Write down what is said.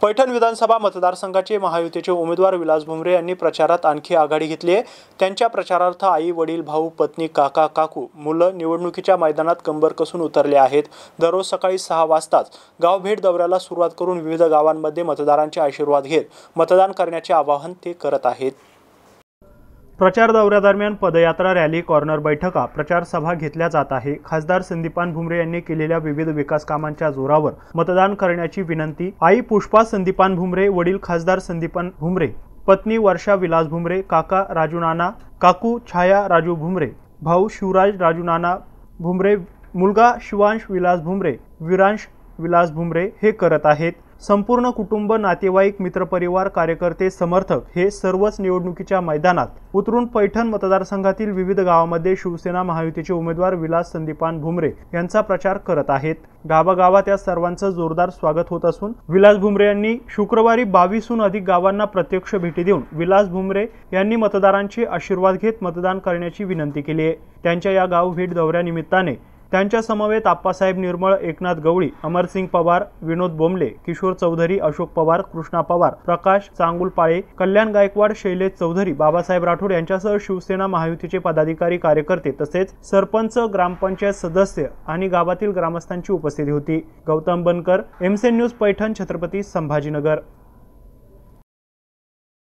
पैठण विधानसभा मतदारसंघाचे महायुतीचे उमेदवार विलास भुमरे यांनी प्रचारात आणखी आघाडी घेतली आहे। त्यांच्या प्रचारार्थ आई, वडील, भाऊ, पत्नी, काका, काकू, मुलं निवडणुकीच्या मैदानात कंबर कसून उतरले आहेत। दररोज सकाळी 6 वाजताच गावभेट दौऱ्याला सुरुवात करून विविध गावांमध्ये मतदारांचे आशीर्वाद घेत मतदान करण्याचे आवाहन ते करत आहेत। प्रचार दौऱ्यादरम्यान पदयात्रा, रॅली, कॉर्नर बैठका, प्रचार सभा घेतल्या जात आहे। खासदार संदीपान भुमरे यांनी केलेल्या विविध विकास कामांच्या जोरावर मतदान करण्याची विनंती। आई पुष्पा संदीपान भुमरे, वडील खासदार संदीपान भुमरे, पत्नी वर्षा विलास भुमरे, काका राजू नाना, काकू छाया राजू भुमरे, भाऊ शिवराज राजू नाना भुमरे, मुलगा शिवांश विलास भुमरे, विरांश विलास भुमरे हे करत आहेत। संपूर्ण कुटुंब, नातेवाईक, मित्रपरिवार, कार्यकर्ते, समर्थक हे सर्वच निवडणुकीच्या मैदानात उतरून पैठण मतदारसंघातील विविध गावांमध्ये शिवसेना महायुतीचे उमेदवार विलास संदीपान भुमरे यांचा प्रचार करत आहेत। गावागावात या सर्वांचं जोरदार स्वागत होत असून विलास भुमरे यांनी शुक्रवारी 22हून अधिक गावांना प्रत्यक्ष भेटी देऊन विलास भुमरे यांनी मतदारांचे आशीर्वाद घेत मतदान करण्याची विनंती केली आहे। त्यांच्या या गाव भेट दौऱ्यानिमित्ताने त्यांच्या समवेत आप्पासाहेब निर्मळ, एकनाथ गवळी, अमरसिंग पवार, विनोद बोंबले, किशोर चौधरी, अशोक पवार, कृष्णा पवार, प्रकाश चांगुलपाळे, कल्याण गायकवाड, शैलेश चौधरी, बाबासाहेब राठोड यांच्यासह शिवसेना महायुतीचे पदाधिकारी, कार्यकर्ते तसेच सरपंच, ग्रामपंचायत सदस्य आणि गावातील ग्रामस्थांची उपस्थिती होती। गौतम बनकर, एमसीएन न्यूज, पैठण, छत्रपती संभाजीनगर।